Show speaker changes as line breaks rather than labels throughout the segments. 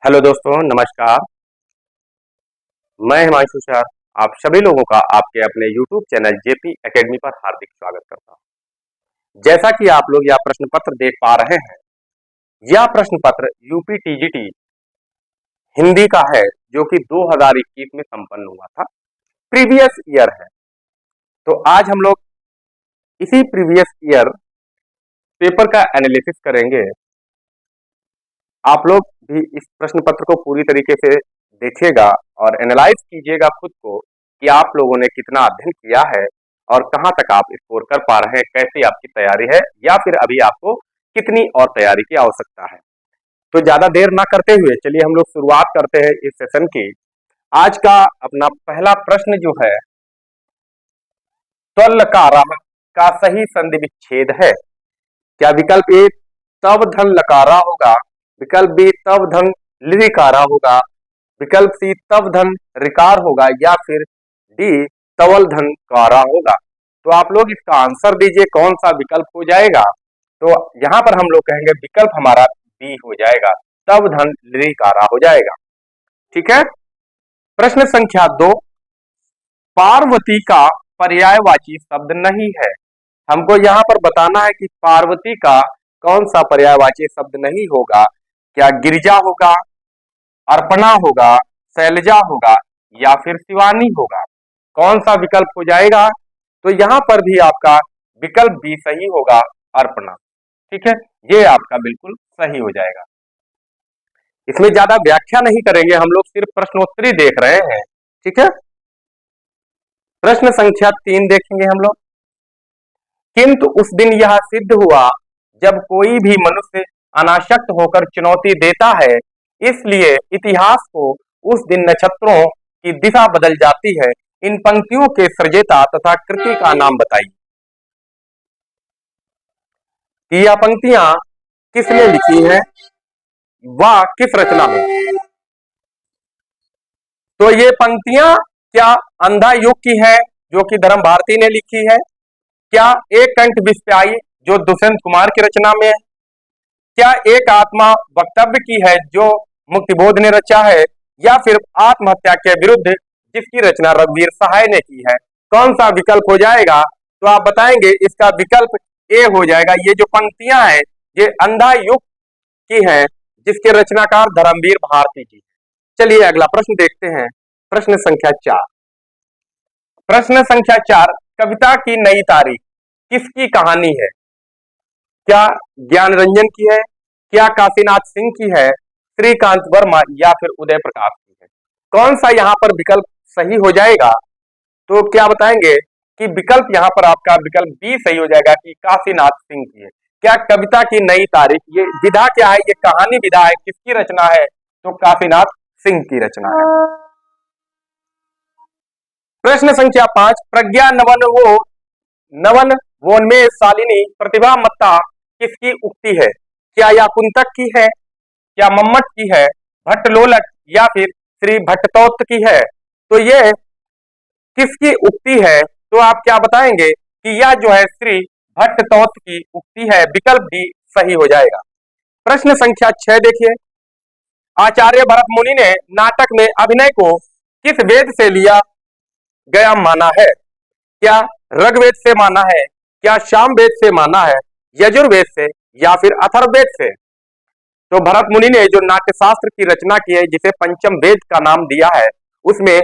Hello दोस्तों, नमस्कार। मैं हिमांशु सर आप सभी लोगों का आपके अपने YouTube चैनल जेपी एकेडमी पर हार्दिक स्वागत करता हूं। जैसा कि आप लोग यह प्रश्न पत्र देख पा रहे हैं, यह प्रश्न पत्र यूपी टीजीटी हिंदी का है, जो कि 2021 में संपन्न हुआ था। प्रीवियस ईयर है, तो आज हम लोग इसी प्रीवियस ईयर पेपर का एनालिसिस करेंगे। आप लोग भी इस प्रश्न पत्र को पूरी तरीके से देखिएगा और एनालाइज कीजिएगा खुद को कि आप लोगों ने कितना अध्ययन किया है और कहां तक आप स्कोर कर पा रहे हैं, कैसी आपकी तैयारी है या फिर अभी आपको कितनी और तैयारी की आवश्यकता है। तो ज्यादा देर ना करते हुए चलिए हम लोग शुरुआत करते हैं इस सेशन की। आज का अपना पहला प्रश्न जो है, त्वलकाराः का सही संधि विच्छेद है। क्या विकल्प ए तव धन लकारा होगा, विकल्प बी तव धन लिरिकारा होगा, विकल्प सी तव धन रिकार होगा या फिर डी तवल धन कारा होगा। तो आप लोग इसका आंसर दीजिए, कौन सा विकल्प हो जाएगा। तो यहां पर हम लोग कहेंगे विकल्प हमारा बी हो जाएगा, तव धन लिरिकारा हो जाएगा। ठीक है। प्रश्न संख्या 2, पार्वती का पर्यायवाची शब्द नहीं है। हमको यहाँ पर बताना है कि पार्वती का कौन सा पर्यायवाची शब्द नहीं होगा। क्या गिरिजा होगा, अर्पणा होगा, शैलजा होगा या फिर शिवानी होगा। कौन सा विकल्प हो जाएगा। तो यहाँ पर भी आपका विकल्प भी सही होगा, अर्पणा। ठीक है, ये आपका बिल्कुल सही हो जाएगा। इसमें ज्यादा व्याख्या नहीं करेंगे, हम लोग सिर्फ प्रश्नोत्तरी देख रहे हैं। ठीक है। प्रश्न संख्या 3 देखेंगे हम लोग। किंतु उस दिन यह सिद्ध हुआ जब कोई भी मनुष्य अनासक्त होकर चुनौती देता है, इसलिए इतिहास को उस दिन नक्षत्रों की दिशा बदल जाती है। इन पंक्तियों के सृजेता तथा कृति का नाम बताइए कि यह पंक्तियां किसने लिखी है, वह किस रचना में। तो ये पंक्तियां क्या अंधा युग की है, जो कि धर्म भारती ने लिखी है। क्या एक कंठ विस्प्यायी जो दुष्यंत कुमार की रचना में है। क्या एक आत्मा वक्तव्य की है जो मुक्तिबोध ने रचा है, या फिर आत्महत्या के विरुद्ध जिसकी रचना रघुवीर सहाय ने की है। कौन सा विकल्प हो जाएगा। तो आप बताएंगे इसका विकल्प ए हो जाएगा। ये जो पंक्तियां हैं ये अंधा युग की हैं, जिसके रचनाकार धर्मवीर भारती जी। चलिए अगला प्रश्न देखते हैं। प्रश्न संख्या 4। प्रश्न संख्या 4, कविता की नई तारीख किसकी कहानी है। क्या ज्ञान रंजन की है, क्या काशीनाथ सिंह की है, श्रीकांत वर्मा या फिर उदय प्रकाश की है। कौन सा यहाँ पर विकल्प सही हो जाएगा। तो क्या बताएंगे कि विकल्प यहाँ पर आपका विकल्प बी सही हो जाएगा कि काशीनाथ सिंह की है। क्या कविता की नई तारीख, ये विधा क्या है, ये कहानी विधा है, किसकी रचना है। तो काशीनाथ सिंह की रचना है। प्रश्न संख्या 5, प्रज्ञा नवन वोन्मेष शालिनी प्रतिभा मत्ता किसकी उक्ति है। क्या यह कुंतक की है, क्या मम्मट की है, भट्टलोलक या फिर श्री भट्टतोत की है। तो ये किसकी उक्ति है। तो आप क्या बताएंगे कि यह जो है श्री भट्टतोत की उक्ति है। विकल्प डी सही हो जाएगा। प्रश्न संख्या 6 देखिए। आचार्य भरत मुनि ने नाटक में अभिनय को किस वेद से लिया गया माना है। क्या ऋग्वेद से माना है, क्या सामवेद से माना है, यजुर्वेद से या फिर अथर्ववेद से। तो भरत मुनि ने जो नाट्यशास्त्र की रचना की है, जिसे पंचम वेद का नाम दिया है, उसमें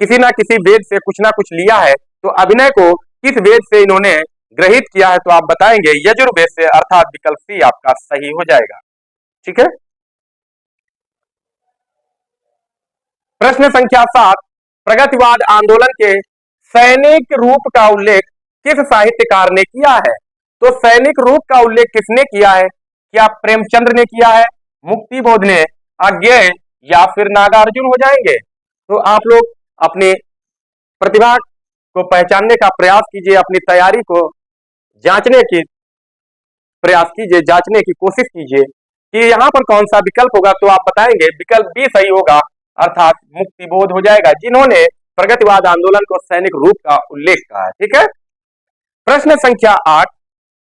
किसी ना किसी वेद से कुछ ना कुछ लिया है। तो अभिनय को किस वेद से इन्होंने ग्रहित किया है। तो आप बताएंगे यजुर्वेद से, अर्थात विकल्प सी आपका सही हो जाएगा। ठीक है। प्रश्न संख्या 7, प्रगतिवाद आंदोलन के सैनिक रूप का उल्लेख किस साहित्यकार ने किया है। तो सैनिक रूप का उल्लेख किसने किया है। क्या प्रेमचंद्र ने किया है, मुक्तिबोध ने, अज्ञेय या फिर नागार्जुन हो जाएंगे। तो आप लोग अपनी प्रतिभा को पहचानने का प्रयास कीजिए, अपनी तैयारी को जांचने की प्रयास कीजिए, जांचने की कोशिश कीजिए कि यहाँ पर कौन सा विकल्प होगा। तो आप बताएंगे विकल्प बी सही होगा, अर्थात मुक्तिबोध हो जाएगा, जिन्होंने प्रगतिवाद आंदोलन को सैनिक रूप का उल्लेख कहा है। ठीक है। प्रश्न संख्या 8,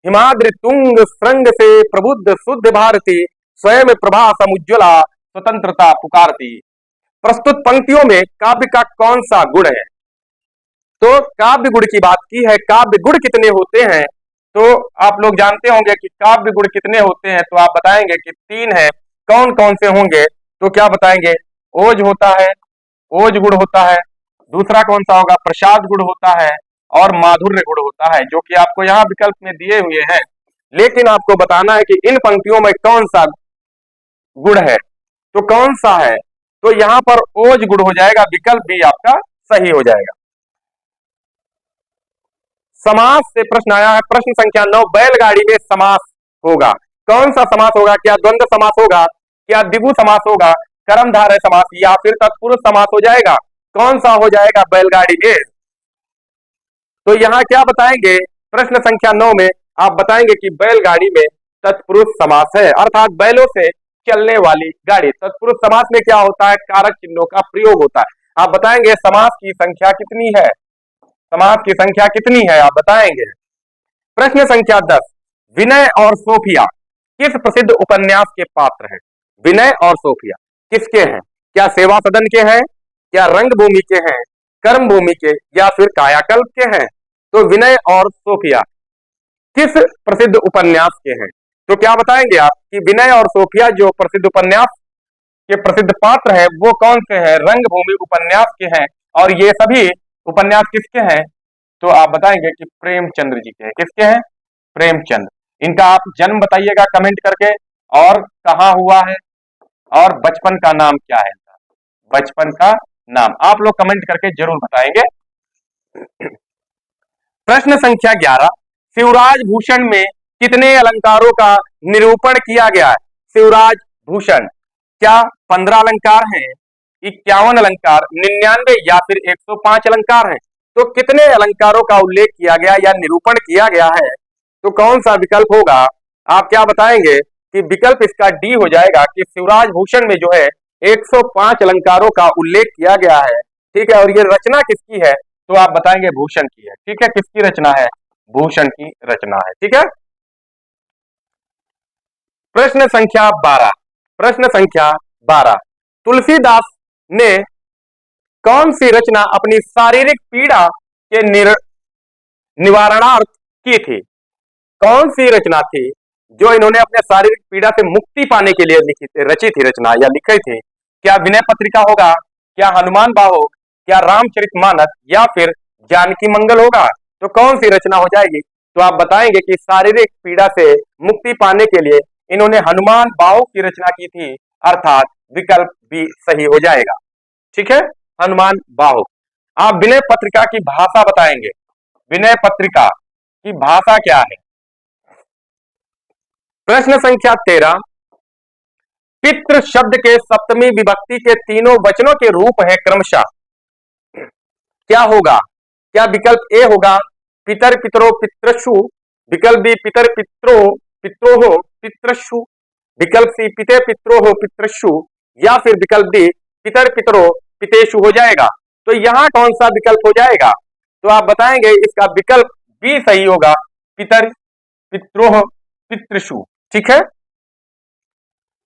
हिमाद्रि तुंग श्रृंग से प्रबुद्ध शुद्ध भारती स्वयं प्रभा समुज्ज्वला स्वतंत्रता पुकारती। प्रस्तुत पंक्तियों में काव्य का कौन सा गुण है? तो काव्य गुण की बात की है। काव्य गुण कितने होते हैं? तो आप लोग जानते होंगे कि काव्य गुण कितने होते हैं, तो आप बताएंगे कि 3 है। कौन कौन से होंगे? तो क्या बताएंगे? ओज होता है, ओज गुण होता है। दूसरा कौन सा होगा? प्रसाद गुण होता है और माधुर्य गुण होता है, जो कि आपको यहाँ विकल्प में दिए हुए हैं। लेकिन आपको बताना है कि इन पंक्तियों में कौन सा गुण है, तो कौन सा है? तो यहां पर ओज गुण हो जाएगा, विकल्प भी आपका सही हो जाएगा। समास से प्रश्न आया है, प्रश्न संख्या 9, बैलगाड़ी में समास होगा। कौन सा समास होगा? क्या द्वंद्व समास होगा? क्या द्विगु समास होगा? कर्मधारय समास या फिर तत्पुरुष समास हो जाएगा? कौन सा हो जाएगा बैलगाड़ी में? तो यहां क्या बताएंगे? प्रश्न संख्या 9 में आप बताएंगे कि बैलगाड़ी में तत्पुरुष समास है, अर्थात बैलों से चलने वाली गाड़ी। तत्पुरुष समास में क्या होता है? कारक चिन्हों का प्रयोग होता है। आप बताएंगे समास की संख्या कितनी है? समास की संख्या कितनी है? आप बताएंगे। प्रश्न संख्या 10, विनय और सोफिया किस प्रसिद्ध उपन्यास के पात्र हैं? विनय और सोफिया किसके हैं? क्या सेवा सदन के हैं? क्या रंगभूमि के हैं? कर्मभूमि के या फिर कायाकल्प के हैं? तो विनय और सोफिया किस प्रसिद्ध उपन्यास के हैं? तो क्या बताएंगे आप कि विनय और सोफिया जो प्रसिद्ध उपन्यास के प्रसिद्ध पात्र है वो कौन से हैं? रंगभूमि उपन्यास के हैं। और ये सभी उपन्यास किसके हैं? तो आप बताएंगे कि प्रेमचंद्र जी के हैं। किसके हैं? प्रेमचंद। इनका आप जन्म बताइएगा कमेंट करके, और कहां हुआ है, और बचपन का नाम क्या है इनका? बचपन का नाम आप लोग कमेंट करके जरूर बताएंगे। प्रश्न संख्या 11, शिवराज भूषण में कितने अलंकारों का निरूपण किया गया है? शिवराज भूषण क्या 15 अलंकार हैं, 51 अलंकार, 99 या फिर 105 अलंकार हैं? तो कितने अलंकारों का उल्लेख किया गया या निरूपण किया गया है? तो कौन सा विकल्प होगा? आप क्या बताएंगे कि विकल्प इसका डी हो जाएगा कि शिवराज भूषण में जो है 105 अलंकारों का उल्लेख किया गया है। ठीक है, और ये रचना किसकी है? तो आप बताएंगे भूषण की है। ठीक है, किसकी रचना है? भूषण की रचना है। ठीक है। प्रश्न संख्या 12, प्रश्न संख्या 12, तुलसीदास ने कौन सी रचना अपनी शारीरिक पीड़ा के निवारणार्थ की थी? कौन सी रचना थी जो इन्होंने अपने शारीरिक पीड़ा से मुक्ति पाने के लिए लिखी थी, रची थी रचना या लिखी थी? क्या विनय पत्रिका होगा? क्या हनुमान बाहो? क्या रामचरितमानस या फिर जानकी मंगल होगा? तो कौन सी रचना हो जाएगी? तो आप बताएंगे कि शारीरिक पीड़ा से मुक्ति पाने के लिए इन्होंने हनुमान बाहो की रचना की थी, अर्थात विकल्प भी सही हो जाएगा। ठीक है, हनुमान बाहो। आप विनय पत्रिका की भाषा बताएंगे। विनय पत्रिका की भाषा क्या है? प्रश्न संख्या 13, पितृ शब्द के सप्तमी विभक्ति के तीनों वचनों के रूप है क्रमशः, क्या होगा? क्या विकल्प ए होगा पितर पितरो पितृषु, विकल्प बी पितर पित्रो पित्रोहो पितृषु, विकल्प सी पिते पित्रोहो पितृषु, या फिर विकल्प डी पितर पितरो पितेषु हो जाएगा। तो यहां कौन सा विकल्प हो जाएगा? तो आप बताएंगे इसका विकल्प बी सही होगा, पितर पित्रोह पितृषु। ठीक है।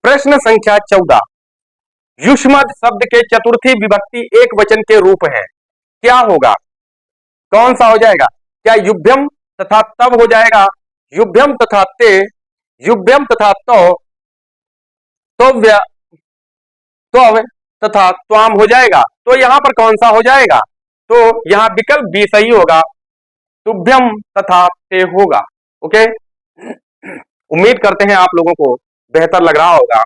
प्रश्न संख्या 14, युष्मद् शब्द के चतुर्थी विभक्ति एक वचन के रूप है, क्या होगा? कौन सा हो जाएगा? क्या युभ्यम तथा तब हो जाएगा? युभ्यम तथा ते, युभ्यम तथा तव्य, त्व तथा त्वाम हो जाएगा? तो यहां पर कौन सा हो जाएगा? तो यहां विकल्प बी सही होगा, तुभ्यम तथा ते होगा। ओके, उम्मीद करते हैं आप लोगों को बेहतर लग रहा होगा।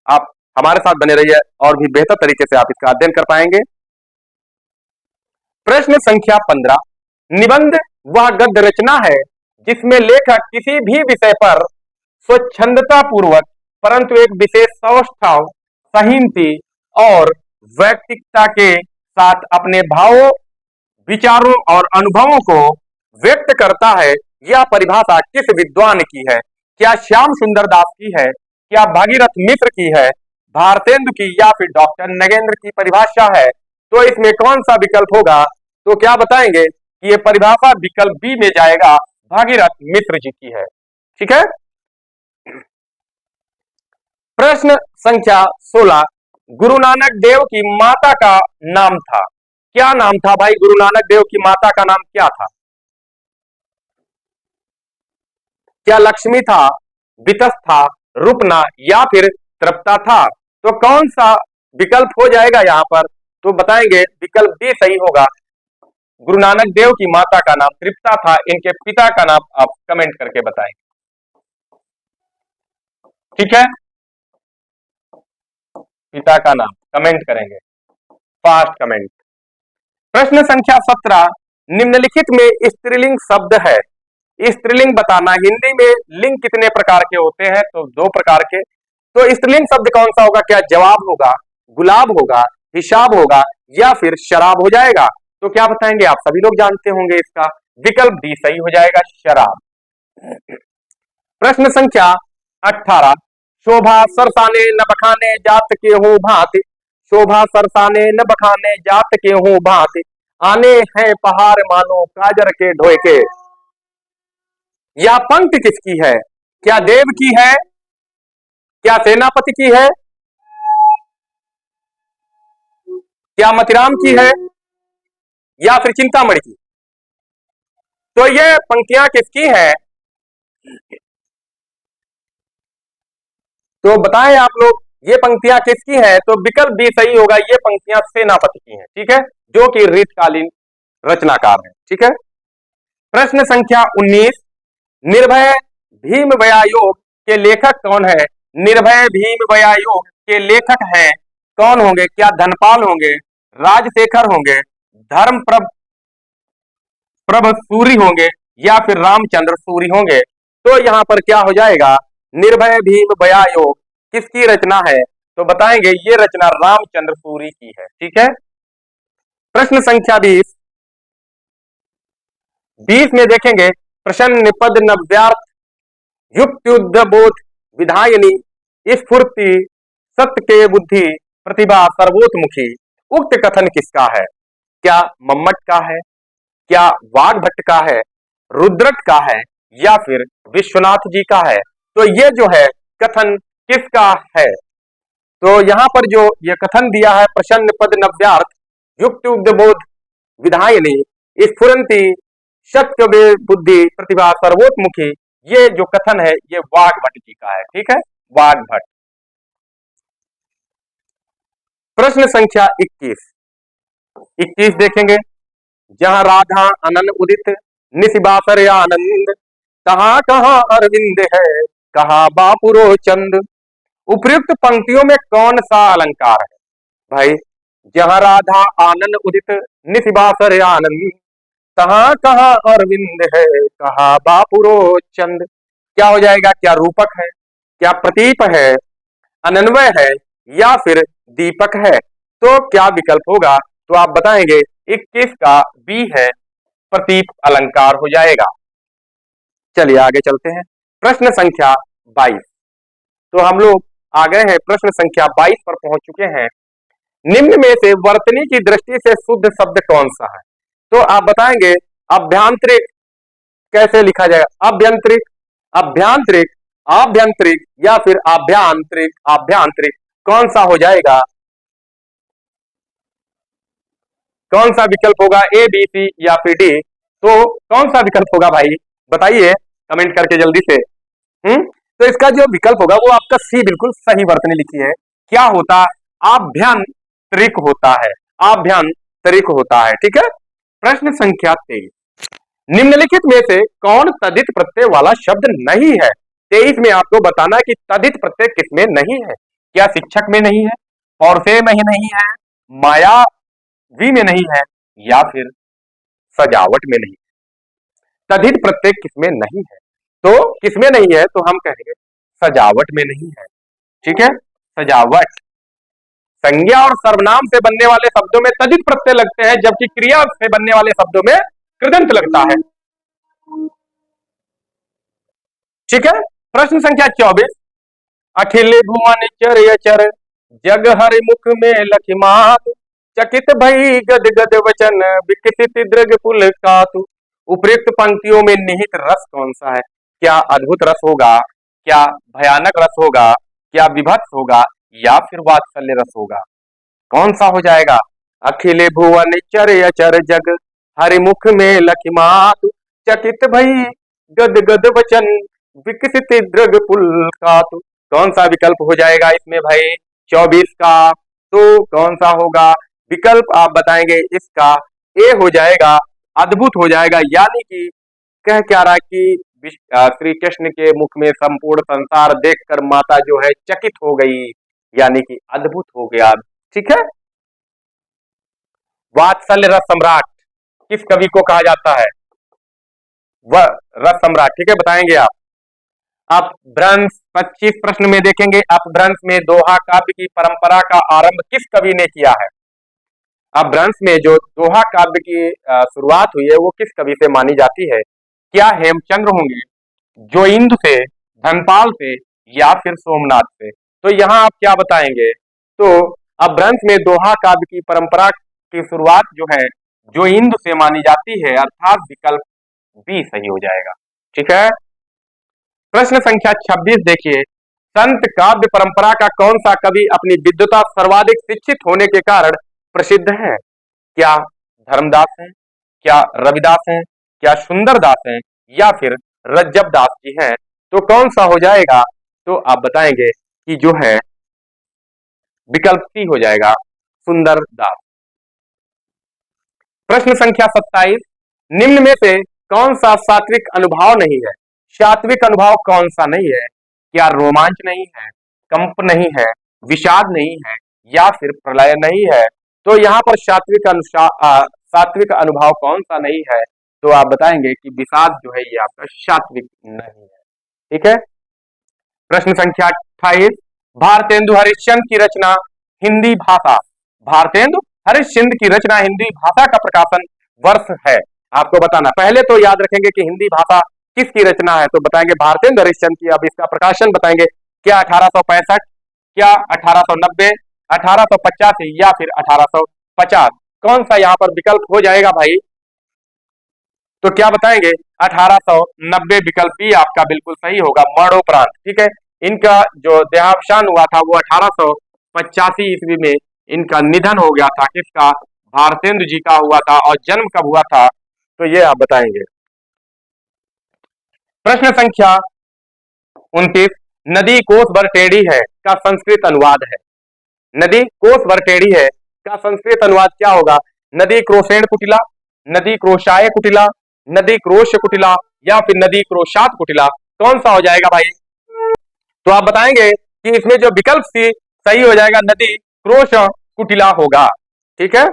आप हमारे साथ बने रहिए और भी बेहतर तरीके से आप इसका अध्ययन कर पाएंगे। प्रश्न संख्या 15, निबंध वह गद्य रचना है जिसमें लेखक किसी भी विषय पर स्वच्छंदता पूर्वक परंतु एक विशेष सौष्ठव, संहीनता और वैयक्तिकता के साथ अपने भावों, विचारों और अनुभवों को व्यक्त करता है। यह परिभाषा किस विद्वान की है? क्या श्याम सुंदर दास की है? क्या भागीरथ मिश्र की है? भारतेंदु की या फिर डॉक्टर नगेंद्र की परिभाषा है? तो इसमें कौन सा विकल्प होगा? तो क्या बताएंगे कि यह परिभाषा विकल्प बी में जाएगा, भागीरथ मिश्र जी की है। ठीक है। प्रश्न संख्या 16, गुरु नानक देव की माता का नाम था, क्या नाम था भाई? गुरु नानक देव की माता का नाम क्या था? क्या लक्ष्मी था, वितस था, रुपना या फिर तृप्ता था? तो कौन सा विकल्प हो जाएगा यहां पर? तो बताएंगे विकल्प बी सही होगा। गुरु नानक देव की माता का नाम तृप्ता था, इनके पिता का नाम आप कमेंट करके बताएंगे, ठीक है? पिता का नाम कमेंट करेंगे, फास्ट कमेंट। प्रश्न संख्या 17, निम्नलिखित में स्त्रीलिंग शब्द है, स्त्रीलिंग बताना। हिंदी में लिंग कितने प्रकार के होते हैं? तो 2 प्रकार के। तो स्त्रीलिंग शब्द कौन सा होगा? क्या जवाब होगा, गुलाब होगा, हिसाब होगा या फिर शराब हो जाएगा? तो क्या बताएंगे? आप सभी लोग जानते होंगे, इसका विकल्प डी सही हो जाएगा, शराब। प्रश्न संख्या 18, शोभा सरसाने न बखाने जात के हो भांति, शोभा सरसाने न बखाने जात के हो भांति, आने हैं पहाड़ मानो काजर के ढोए के। यह पंक्ति किसकी है? क्या देव की है, क्या सेनापति की है, क्या मतिराम की है या फिर चिंतामणि की? तो ये पंक्तियां किसकी है? तो बताएं आप लोग, ये पंक्तियां किसकी है? तो विकल्प बी सही होगा, ये पंक्तियां सेनापति की हैं, ठीक है, जो कि रीतकालीन रचनाकार है, ठीक है। प्रश्न संख्या 19, निर्भय भीम व्यायोग के लेखक कौन है? निर्भय भीम व्यायोग के लेखक हैं कौन होंगे? क्या धनपाल होंगे, राजशेखर होंगे, धर्म प्रभ सूरी होंगे या फिर रामचंद्र सूरी होंगे? तो यहां पर क्या हो जाएगा? निर्भय भीम व्यायोग किसकी रचना है? तो बताएंगे ये रचना रामचंद्र सूरी की है, ठीक है। प्रश्न संख्या 20, 20 में देखेंगे, प्रसन्न पद नव्यार्थ युक्त बोध विधायनी स्फूर्ति सत्य के बुद्धि प्रतिभा सर्वोतमुखी, उक्त कथन किसका है? क्या मम्मट का है, क्या वाग्भट्ट का है, रुद्रट का है या फिर विश्वनाथ जी का है? तो ये जो है कथन किसका है? तो यहां पर जो ये कथन दिया है, प्रसन्न पद नव्यार्थ युक्त बोध विधायनी स्फुरंती सत्य बुद्धि प्रतिभा सर्वोतमुखी, ये जो कथन है ये वाग्भट्ट जी का है, ठीक है, वाग्भट्ट। प्रश्न संख्या 21, 21 देखेंगे, जहां राधा अनन उदित निशिबासर आनंद, कहां कहां अरविंद है कहां बापुरो चंद, उपयुक्त पंक्तियों में कौन सा अलंकार है? भाई, जहां राधा आनंद उदित निशिबासर आनंद, कहां कहां अरविंद है कहां बापुरो चंद, क्या हो जाएगा? क्या रूपक है, क्या प्रतीप है, अनन्वय है या फिर दीपक है? तो क्या विकल्प होगा? तो आप बताएंगे 21 का बी है, प्रतीप अलंकार हो जाएगा। चलिए आगे चलते हैं, प्रश्न संख्या 22। तो हम लोग आ गए हैं प्रश्न संख्या 22 पर पहुंच चुके हैं। निम्न में से वर्तनी की दृष्टि से शुद्ध शब्द कौन सा है? तो आप बताएंगे अभ्यांतरिक कैसे लिखा जाएगा? अभ्यंतरिक, अभ्यांतरिक, आभ्यंतरिक या फिर आभ्यांतरिक, आभ्यांतरिक, कौन सा हो जाएगा? कौन सा विकल्प होगा? ए, बी, सी या फिर डी? तो कौन सा विकल्प होगा भाई, बताइए कमेंट करके जल्दी से। तो इसका जो विकल्प होगा वो आपका सी बिल्कुल सही वर्तनी लिखी है। क्या होता? आभ्यंतरिक होता है, आभ्यंतरिक होता है, ठीक है। प्रश्न संख्या 23, निम्नलिखित में से कौन तद्धित प्रत्यय वाला शब्द नहीं है? 23 में आपको बताना कि तद्धित प्रत्यय किसमें नहीं है। क्या शिक्षक में नहीं है, पौरुषेय में ही नहीं है, मायावी में नहीं है या फिर सजावट में नहीं? तद्धित प्रत्यय किसमें नहीं है? तो किसमें नहीं है? तो हम कहेंगे सजावट में नहीं है, ठीक है, सजावट। संज्ञा और सर्वनाम से बनने वाले शब्दों में तद्धित प्रत्यय लगते हैं, जबकि क्रिया से बनने वाले शब्दों में कृदंत लगता है, ठीक है। प्रश्न संख्या 24, अखिल भुवन चर चर जग हरि मुख में लखिमात, चकित भई गद गद वचन विकसित दृग पुल कातु, उपयुक्त पंक्तियों में निहित रस कौन सा है? क्या अद्भुत रस होगा, क्या भयानक रस होगा, क्या विभत्स होगा या फिर वात्सल्य रस होगा? कौन सा हो जाएगा? अखिल भुवन चर अचर जग हरिमुख में लखिमात चकित भई गद गद वचन विकसित द्रग पुलकातु। कौन सा विकल्प हो जाएगा इसमें भाई 24 का? तो कौन सा होगा विकल्प आप बताएंगे इसका? ए हो जाएगा, अद्भुत हो जाएगा। यानी कि कह क्या रहा कि श्री कृष्ण के मुख में संपूर्ण संसार देखकर माता जो है चकित हो गई, यानी कि अद्भुत हो गया। ठीक है। वात्सल्य रस सम्राट किस कवि को कहा जाता है? वह रस सम्राट। ठीक है, बताएंगे आप। अपभ्रंश 25 प्रश्न में देखेंगे, अपभ्रंश में दोहा काव्य की परंपरा का आरंभ किस कवि ने किया है? अपभ्रंश में जो दोहा काव्य की शुरुआत हुई है वो किस कवि से मानी जाती है? क्या हेमचंद्र होंगे, जोइंद से, धनपाल से या फिर सोमनाथ से? तो यहाँ आप क्या बताएंगे? तो अपभ्रंश में दोहा काव्य की परंपरा की शुरुआत जो है जोइंद से मानी जाती है, अर्थात विकल्प बी सही हो जाएगा। ठीक है। प्रश्न संख्या 26 देखिए, संत काव्य परंपरा का कौन सा कवि अपनी विद्वता सर्वाधिक शिक्षित होने के कारण प्रसिद्ध है? क्या धर्मदास हैं, क्या रविदास हैं, क्या सुंदरदास हैं या फिर रज्जबदास जी हैं? तो कौन सा हो जाएगा? तो आप बताएंगे कि जो है विकल्प सी हो जाएगा, सुंदरदास। प्रश्न संख्या 27, निम्न में से कौन सा सात्विक अनुभाव नहीं है? सात्विक अनुभाव कौन सा नहीं है? क्या रोमांच नहीं है, कंप नहीं है, विषाद नहीं है या फिर प्रलय नहीं है? तो यहाँ पर सात्विक अनुभाव कौन सा नहीं है? तो आप बताएंगे कि विषाद जो है ये आपका सात्विक नहीं है। ठीक है। प्रश्न संख्या 28, भारतेंदु हरिश्चंद्र की रचना हिंदी भाषा, भारतेंदु हरिश्चंद्र की रचना हिंदी भाषा का प्रकाशन वर्ष है? आपको बताना, पहले तो याद रखेंगे कि हिंदी भाषा किसकी रचना है, तो बताएंगे भारतेंदु हरिश्चंद्र की। अब इसका प्रकाशन बताएंगे, क्या 1865, क्या 1890, 1885 या फिर 1850? कौन सा यहाँ पर विकल्प हो जाएगा भाई? तो क्या बताएंगे? 1890 विकल्प भी आपका बिल्कुल सही होगा, मरणोपरांत। ठीक है। इनका जो देहावसान हुआ था वो 1885 ईस्वी में इनका निधन हो गया था। किसका? भारतेंदु जी का हुआ था। और जन्म कब हुआ था तो ये आप बताएंगे। प्रश्न संख्या 29, नदी कोस भर टेढ़ी है का संस्कृत अनुवाद है? नदी कोस भर टेढ़ी है का संस्कृत अनुवाद क्या होगा? नदी क्रोसेण कुटिला, नदी क्रोशाय कुटिला, नदी क्रोश कुटिला या फिर नदी क्रोशात कुटिला? कौन सा हो जाएगा भाई? तो आप बताएंगे कि इसमें जो विकल्प सी सही हो जाएगा, नदी क्रोश कुटिला होगा। ठीक है।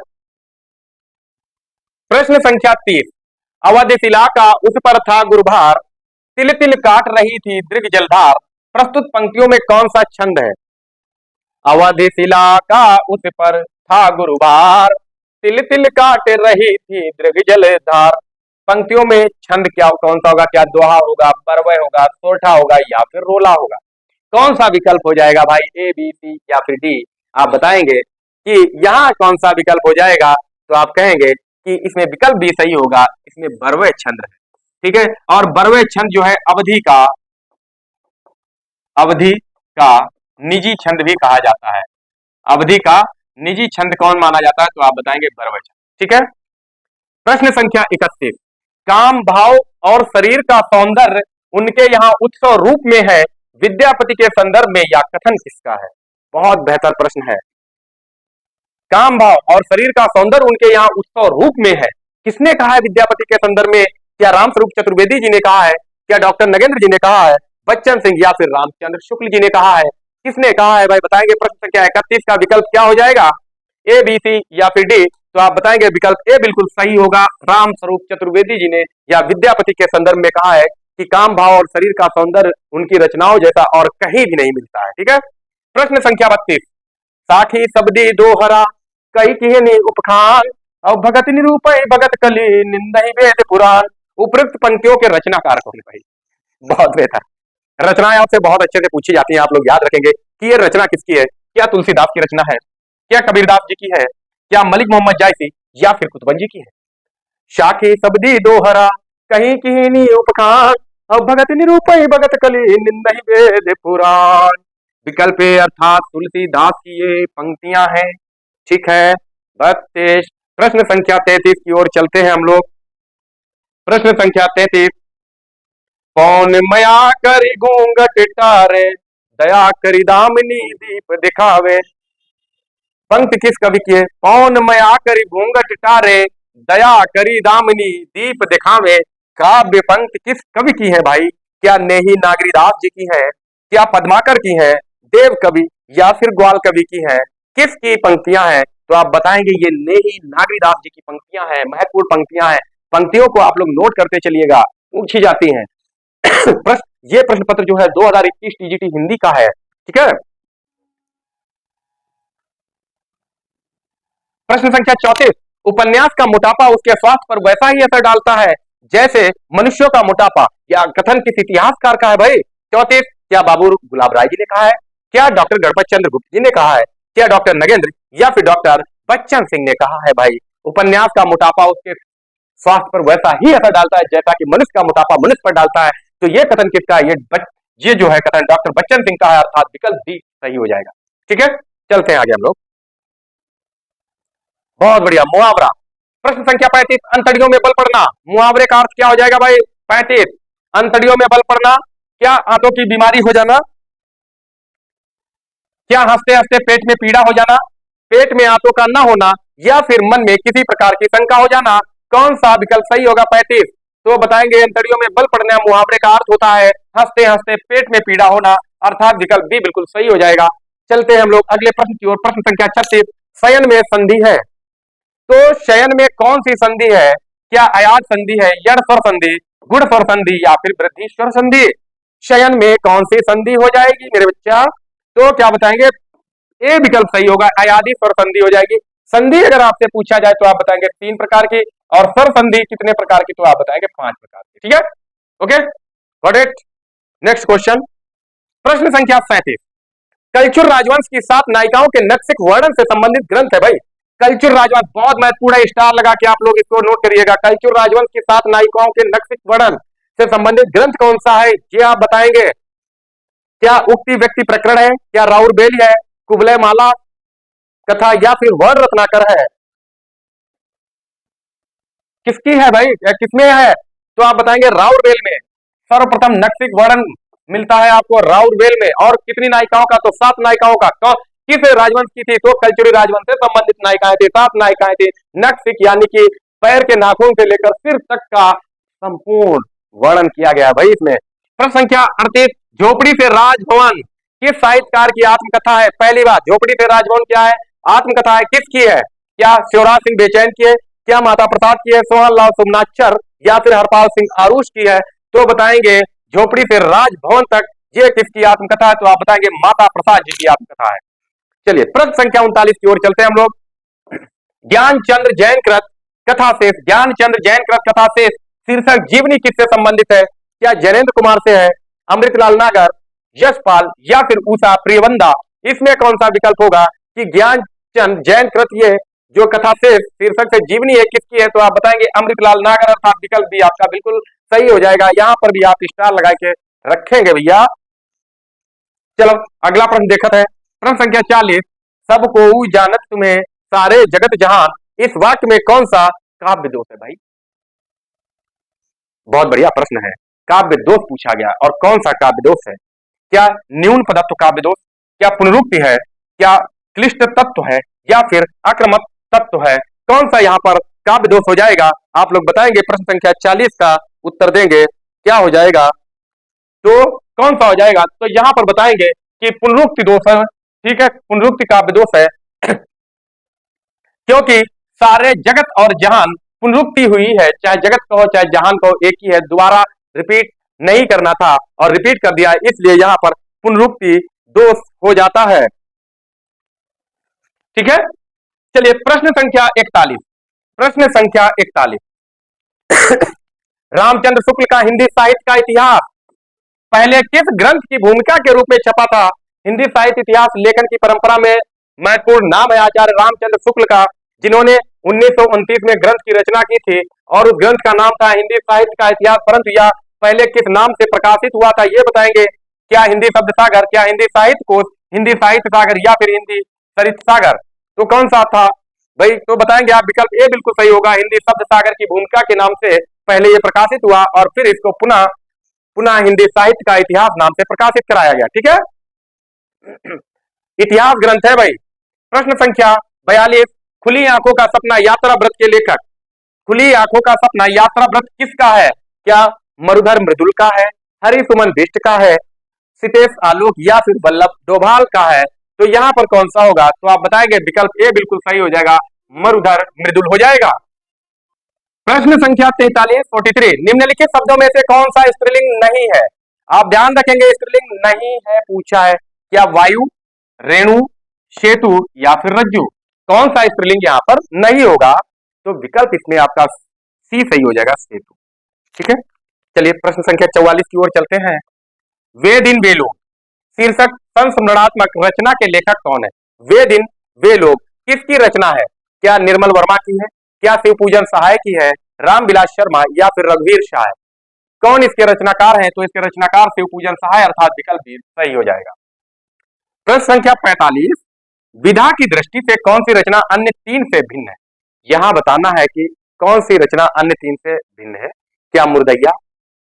प्रश्न संख्या 30, अवधिशिला का उस पर था गुरुभार, तिल तिल काट रही थी दृग जलधार, प्रस्तुत पंक्तियों में कौन सा छंद है? अवधिशिला का उस पर था गुरुभार, तिल तिल काट रही थी दृग जलधार। पंक्तियों में छंद क्या कौन सा होगा? क्या दोहा होगा, परवय होगा, सोरठा होगा या फिर रोला होगा? कौन सा विकल्प हो जाएगा भाई? ए, बी, सी या फिर डी? आप बताएंगे कि यहाँ कौन सा विकल्प हो जाएगा? तो आप कहेंगे कि इसमें विकल्प भी सही होगा, इसमें बरवय छंद है। ठीक है। और बरवय छंद जो है अवधि का निजी छंद भी कहा जाता है। अवधि का निजी छंद कौन माना जाता है? तो आप बताएंगे बरवय छंद। ठीक है। प्रश्न संख्या 31, काम भाव और शरीर का सौंदर्य उनके यहाँ उत्सव रूप में है, विद्यापति के संदर्भ में यह कथन किसका है? बहुत बेहतर प्रश्न है। काम भाव और शरीर का सौंदर्य उनके यहाँ उत्सव रूप में है, किसने कहा है विद्यापति के संदर्भ में? क्या रामस्वरूप चतुर्वेदी जी ने कहा है, क्या डॉक्टर नगेंद्र जी ने कहा है, बच्चन सिंह या फिर रामचंद्र शुक्ल जी ने कहा है? किसने कहा है भाई? बताएंगे। प्रश्न संख्या 31 का विकल्प क्या हो जाएगा? ए, बी, सी या फिर डी? तो आप बताएंगे विकल्प ए बिल्कुल सही होगा, रामस्वरूप चतुर्वेदी जी ने या विद्यापति के संदर्भ में कहा है कि काम भाव और शरीर का सौंदर्य उनकी रचनाओं जैसा और कहीं भी नहीं मिलता है। ठीक है। प्रश्न संख्या 32, साखी सबदी दोहरा कई किहनी उपखान और भगत निरूपय भगत कली निंदहि वेद पुराण। उपयुक्त पंक्तियों के रचनाकार कौन है भाई? बहुत बेहतर। रचनाएं आपसे बहुत अच्छे से पूछी जाती हैं, आप लोग याद रखेंगे कि ये रचना किसकी है। क्या तुलसीदास की रचना है, क्या कबीरदास जी की है, क्या मलिक मोहम्मद जायसी या फिर कुतुबंजी की है? शाखी सबदी दोहरा कहीं किहनी उपखान और भगत निरूपय भगत कली निंदहि वेद पुराण। विकल्प ए अर्थात तुलसीदास की ये पंक्तियां हैं। ठीक है, 32। प्रश्न संख्या 33 की ओर चलते हैं हम लोग। प्रश्न संख्या 33, कौन मया करी घूंघट टारे, दया करी दामिनी दीप दिखावे। पंक्ति किस कवि की है? कौन मया करी घूंघट टारे, दया करी दामिनी दीप दिखावे। काव्य पंक्ति किस कवि की है भाई? क्या नेही नागरीदास जी की है, क्या पद्माकर की है, देव कवि या फिर ग्वाल कवि की है? किसकी पंक्तियां हैं? तो आप बताएंगे ये नेही नागरीदास जी की पंक्तियां हैं। महत्वपूर्ण पंक्तियां हैं, पंक्तियों को आप लोग नोट करते चलिएगा, पूछी जाती हैं। ये प्रश्न पत्र जो है 2021 टीजीटी हिंदी का है। ठीक है, प्रश्न संख्या 34, उपन्यास का मोटापा उसके स्वास्थ्य पर वैसा ही असर डालता है जैसे मनुष्यों का मोटापा। या कथन किस इतिहासकार का है भाई? 34, क्या बाबू गुलाब राय जी ने कहा है, क्या डॉक्टर गणपत चंद्र गुप्त जी ने कहा है, क्या डॉक्टर नगेंद्र या फिर डॉक्टर बच्चन सिंह ने कहा है? भाई, उपन्यास का मोटापा उसके स्वास्थ्य पर वैसा ही असर डालता है जैसा कि मनुष्य का मोटापा मनुष्य पर डालता है। तो ये कथन किसका है? ये जो है कथन डॉक्टर बच्चन सिंह का है, अर्थात विकल्प डी सही हो जाएगा। ठीक है, चलते हैं आगे हम लोग। बहुत बढ़िया, मुहावरा। प्रश्न संख्या 35, अंतड़ियों में बल पड़ना। मुहावरे का अर्थ क्या हो जाएगा भाई? 35, अंतड़ियों में बल पड़ना, क्या आंतों की बीमारी हो जाना, क्या हंसते हंसते पेट में पीड़ा हो जाना, पेट में आंतों का न होना, या फिर मन में किसी प्रकार की शंका हो जाना। कौन सा विकल्प सही होगा? 35। तो बताएंगे अंतड़ियों में बल पड़ना मुहावरे का अर्थ होता है हंसते हंसते पेट में पीड़ा होना, अर्थात विकल्प बी बिल्कुल सही हो जाएगा। चलते हैं हम लोग अगले प्रश्न की ओर। प्रश्न संख्या 36, शयन में संधि है। तो शयन में कौन सी संधि है? क्या अयाज संधि है, यण स्वर संधि, गुण स्वर संधि या फिर वृद्धि स्वर संधि? शयन में कौन सी संधि हो जाएगी मेरे बच्चा? तो क्या बताएंगे? ए विकल्प सही होगा, अयादी स्वर संधि हो जाएगी। संधि अगर आपसे पूछा जाए तो आप बताएंगे 3 प्रकार की, और स्वर संधि कितने प्रकार की? तो आप बताएंगे 5 प्रकार की। ठीक है, okay, got it. Next question, प्रश्न संख्या 37, कलचुर राजवंश की 7 नायिकाओं के नक्सिक वर्णन से संबंधित ग्रंथ है। भाई, कलचुर राजवंश, बहुत महत्वपूर्ण स्टार लगा के आप लोग इसको नोट करिएगा। कलचुर राजवंश की 7 नायिकाओं के नक्सिक वर्णन से संबंधित ग्रंथ कौन सा है? ये आप बताएंगे। क्या उक्ति व्यक्ति प्रकरण है, क्या राउर बेली है, कुबलय माला कथा या फिर वर्ण रत्नाकर है? किसकी है भाई, किसमें है? तो आप बताएंगे राउर बेल में। सर्वप्रथम नक्सिक वर्णन मिलता है आपको राउर बेल में। और कितनी नायिकाओं का? तो 7 नायिकाओं का। किस राजवंश की थी? तो कलचुरी राजवंश से संबंधित नायिकाएं थी, 7 नायिकाएं थी। नक्सिक यानी कि पैर के नाखून से लेकर सिर तक का संपूर्ण वर्णन किया गया भाई इसमें। प्रश्न संख्या 38, झोपड़ी से राजभवन किस साहित्यकार की आत्मकथा है? पहली बात, झोपड़ी से राजभवन क्या है? आत्मकथा है। किसकी है? क्या शिवराज सिंह बेचैन की है, क्या माता प्रसाद की है, सोहन लाल सोमनाथर या फिर हरपाल सिंह आरूष की है? तो बताएंगे झोपड़ी से राजभवन तक ये किसकी आत्मकथा है? तो आप बताएंगे माता प्रसाद जी की आत्मकथा है। चलिए प्रश्न संख्या 39 की ओर चलते हैं हम लोग। ज्ञानचंद्र जैन कृत कथा शेष, ज्ञानचंद्र जैन कृत कथा शेष शीर्षक जीवनी किससे संबंधित है? क्या जैनेन्द्र कुमार से है, अमृतलाल नागर, यशपाल या फिर उषा प्रियवंदा? इसमें कौन सा विकल्प होगा कि ज्ञानचंद जैन कृत ये जो कथा शेष शीर्षक से जीवनी है किसकी है? तो आप बताएंगे अमृतलाल नागर, अर्थात विकल्प भी आपका बिल्कुल सही हो जाएगा। यहां पर भी आप स्टार लगा के रखेंगे भैया। चलो अगला प्रश्न देखते हैं। प्रश्न संख्या 40, सबको जानत तुम्हें सारे जगत जहान, इस वाक्य में कौन सा काव्य दोष है? भाई बहुत बढ़िया प्रश्न है, काव्य दोष पूछा गया और कौन सा काव्य दोष है? क्या न्यून पदत्व काव्य दोष, क्या पुनरुक्ति है, क्या क्लिष्ट तत्व है या फिर आक्रामक तत्व है? कौन सा यहाँ पर काव्य दोष हो जाएगा? आप लोग बताएंगे। प्रश्न संख्या 40 का उत्तर देंगे, क्या हो जाएगा? तो कौन सा हो जाएगा? तो यहां पर बताएंगे कि पुनरुक्ति दोष है। ठीक है, पुनरुक्ति काव्य दोष है क्योंकि सारे जगत और जहान पुनरुक्ति हुई है, चाहे जगत कहो चाहे जहान कहो एक ही है, दोबारा रिपीट नहीं करना था और रिपीट कर दिया, इसलिए यहां पर पुनरुक्ति दोष हो जाता है। ठीक है, चलिए प्रश्न संख्या 41, प्रश्न संख्या 41 रामचंद्र शुक्ल का हिंदी साहित्य का इतिहास पहले किस ग्रंथ की भूमिका के रूप में छपा था? हिंदी साहित्य इतिहास लेखन की परंपरा में महत्वपूर्ण नाम है आचार्य रामचंद्र शुक्ल का, जिन्होंने 1929 में ग्रंथ की रचना की थी और उस ग्रंथ का नाम था हिंदी साहित्य का इतिहास। परंतु यह पहले किस नाम से प्रकाशित हुआ था ये बताएंगे। क्या हिंदी शब्द सागर, क्या हिंदी साहित्य कोश, हिंदी साहित्य सागर या फिर हिंदी सरित सागर? तो कौन सा था भाई? तो बताएंगे आप, विकल्प ए बिल्कुल सही होगा। हिंदी शब्द सागर की भूमिका के नाम से पहले ये प्रकाशित हुआ और फिर इसको पुनः पुनः हिंदी साहित्य का इतिहास नाम से प्रकाशित कराया गया। ठीक है, इतिहास ग्रंथ है भाई। प्रश्न संख्या 42, खुली आंखों का सपना यात्रा व्रत के लेखक, खुली आंखों का सपना यात्रा व्रत किसका है? क्या मरुधर मृदुल का है, हरिसुमन बिष्ट का है, सितेश आलोक या फिर वल्लभ डोभाल का है? तो यहां पर कौन सा होगा? तो आप बताएंगे विकल्प ए बिल्कुल सही हो जाएगा, मरुधर मृदुल हो जाएगा। प्रश्न संख्या 43, 43, निम्नलिखित शब्दों में से कौन सा स्त्रीलिंग नहीं है? आप ध्यान रखेंगे, स्त्रीलिंग नहीं है पूछा है। क्या वायु, रेणु, सेतु या फिर रज्जु? कौन सा स्त्रीलिंग यहां पर नहीं होगा? तो विकल्प इसमें आपका सी सही हो जाएगा, सेतु। ठीक है, चलिए प्रश्न संख्या 44 की ओर चलते हैं। वे दिन वे लोग शीर्षक संस्मरणात्मक रचना के लेखक कौन है? वे दिन वे लोग किसकी रचना है? क्या निर्मल वर्मा की है, क्या शिवपूजन सहाय की है, रामविलास शर्मा या फिर रघुवीर शाह है? कौन इसके रचनाकार हैं? तो इसके रचनाकार शिवपूजन सहाय, अर्थात विकल्प भी सही हो जाएगा। प्रश्न संख्या 45, विधा की दृष्टि से कौन सी रचना अन्य तीन से भिन्न है? यहां बताना है कि कौन सी रचना अन्य तीन से भिन्न है। क्या मुर्दैया,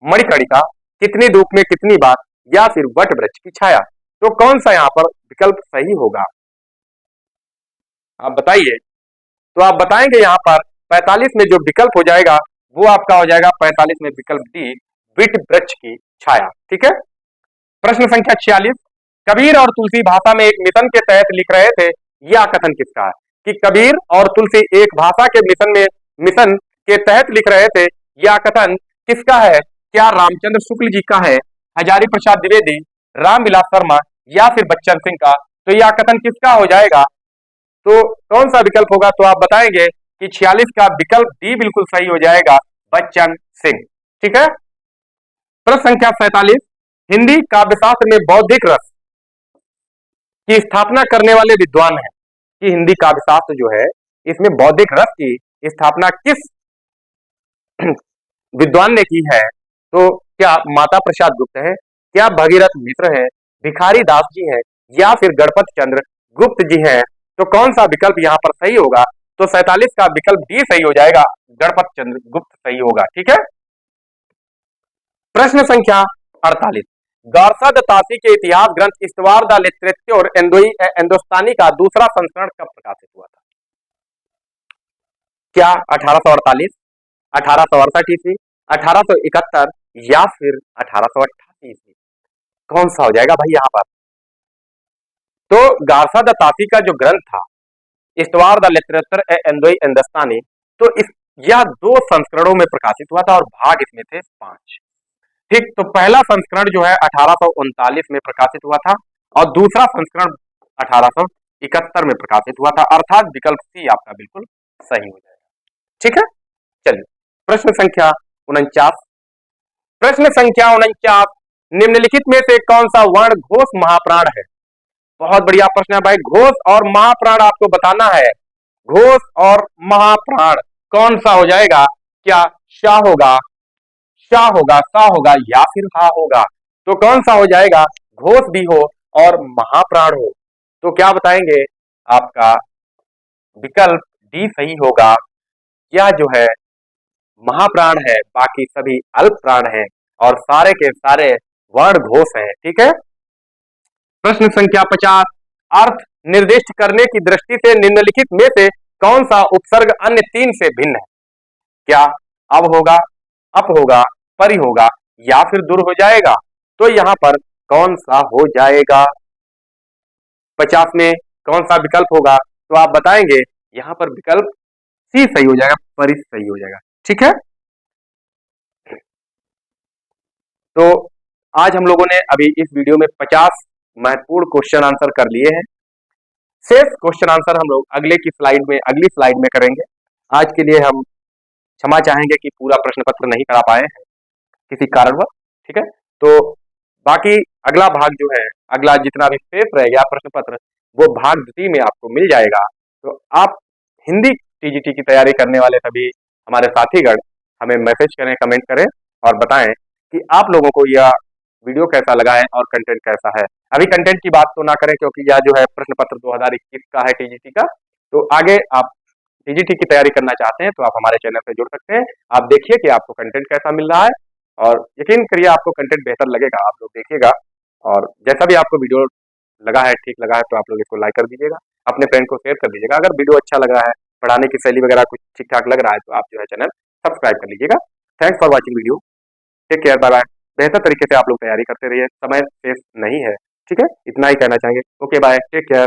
मणिकर्णिका, कितनी धूप में कितनी बात या फिर वट वृक्ष की छाया? तो कौन सा यहां पर विकल्प सही होगा? आप बताइए। तो आप बताएंगे यहां पर 45 में जो विकल्प हो जाएगा वो आपका हो जाएगा 45 में विकल्प डी, वट वृक्ष की छाया। ठीक है, प्रश्न संख्या 46, कबीर और तुलसी भाषा में एक मिशन के तहत लिख रहे थे, यह कथन किसका है? कि कबीर और तुलसी एक भाषा के मिशन के तहत लिख रहे थे, यह कथन किसका है? क्या रामचंद्र शुक्ल जी का है, हजारी प्रसाद द्विवेदी, रामविलास शर्मा या फिर बच्चन सिंह का? तो यह कथन किसका हो जाएगा? तो कौन सा विकल्प होगा? तो आप बताएंगे कि 46 का विकल्प डी बिल्कुल सही हो जाएगा, बच्चन सिंह। ठीक है, प्रश्न संख्या 47, हिंदी काव्यशास्त्र में बौद्धिक रस की स्थापना करने वाले विद्वान है। कि हिंदी काव्यशास्त्र जो है इसमें बौद्धिक रस की स्थापना किस विद्वान ने की है? तो क्या माता प्रसाद गुप्त है, क्या भगीरथ मिश्र है, भिखारी दास जी हैं या फिर गणपत चंद्र गुप्त जी हैं? तो कौन सा विकल्प यहां पर सही होगा? तो 47 का विकल्प डी सही हो जाएगा, गणपत चंद्र गुप्त सही होगा। ठीक है, प्रश्न संख्या 48, गौरसद तासी के इतिहास ग्रंथ इस्तवार द लिटरेचर हिंदुस्तानी का दूसरा संस्करण कब प्रकाशित हुआ था? क्या 1848, 1868 ईस्वी, 1871 या फिर 1888 ईस्वी? कौन सा हो जाएगा भाई यहां पर? तो गारसा द तासी का जो ग्रंथ था इस्तवार द लिटरेचर हिंदुस्तानी, तो इस यह दो संस्करणों में प्रकाशित हुआ था और भाग इसमें थे 5। ठीक, तो पहला संस्करण जो है 1839 में प्रकाशित हुआ था और दूसरा संस्करण 1871 में प्रकाशित हुआ था, अर्थात विकल्प सी आपका बिल्कुल सही हो जाएगा। ठीक है, चलिए प्रश्न संख्या 49, प्रश्न संख्या 49, निम्नलिखित में से कौन सा वर्ण घोष महाप्राण है? बहुत बढ़िया प्रश्न है भाई, घोष और महाप्राण आपको बताना है। घोष और महाप्राण कौन सा हो जाएगा? क्या शाह होगा, शाह होगा, सा होगा या फिर हा होगा? तो कौन सा हो जाएगा? घोष भी हो और महाप्राण हो। तो क्या बताएंगे? आपका विकल्प डी सही होगा। यह जो है महाप्राण है, बाकी सभी अल्प प्राण है और सारे के सारे वर्ण घोष हैं। ठीक है, प्रश्न संख्या 50, अर्थ निर्दिष्ट करने की दृष्टि से निम्नलिखित में से कौन सा उपसर्ग अन्य तीन से भिन्न है? क्या अब होगा, अप होगा, परि होगा या फिर दूर हो जाएगा? तो यहां पर कौन सा हो जाएगा? 50 में कौन सा विकल्प होगा? तो आप बताएंगे यहां पर विकल्प सी सही हो जाएगा, परि सही हो जाएगा। ठीक है, तो आज हम लोगों ने अभी इस वीडियो में 50 महत्वपूर्ण क्वेश्चन आंसर कर लिए हैं। शेष क्वेश्चन आंसर हम लोग अगली स्लाइड में करेंगे। आज के लिए हम क्षमा चाहेंगे कि पूरा प्रश्न पत्र नहीं करा पाए हैं किसी कारणवश। ठीक है, तो बाकी अगला भाग जो है, अगला जितना भी शेष रह गया प्रश्न पत्र, वो भाग द्वितीय में आपको मिल जाएगा। तो आप हिंदी टीजीटी की तैयारी करने वाले सभी हमारे साथीगण हमें मैसेज करें, कमेंट करें और बताएं कि आप लोगों को यह वीडियो कैसा लगा है और कंटेंट कैसा है। अभी कंटेंट की बात तो ना करें क्योंकि यह जो है प्रश्न पत्र 2021 का है टीजीटी का। तो आगे आप टीजीटी की तैयारी करना चाहते हैं तो आप हमारे चैनल से जुड़ सकते हैं। आप देखिए कि आपको कंटेंट कैसा मिल रहा है और यकीन करिए आपको कंटेंट बेहतर लगेगा। आप लोग देखिएगा और जैसा भी आपको वीडियो लगा है, ठीक लगा है, तो आप लोग इसको लाइक कर दीजिएगा, अपने फ्रेंड को शेयर कर दीजिएगा। अगर वीडियो अच्छा लगा है, पढ़ाने की शैली वगैरह कुछ ठीक ठाक लग रहा है तो आप जो है चैनल सब्सक्राइब कर लीजिएगा। Thanks for watching video. Take care, bye bye. बेहतर तरीके से आप लोग तैयारी करते रहिए, समय शेष नहीं है। ठीक है, इतना ही कहना चाहेंगे। Okay bye, take care.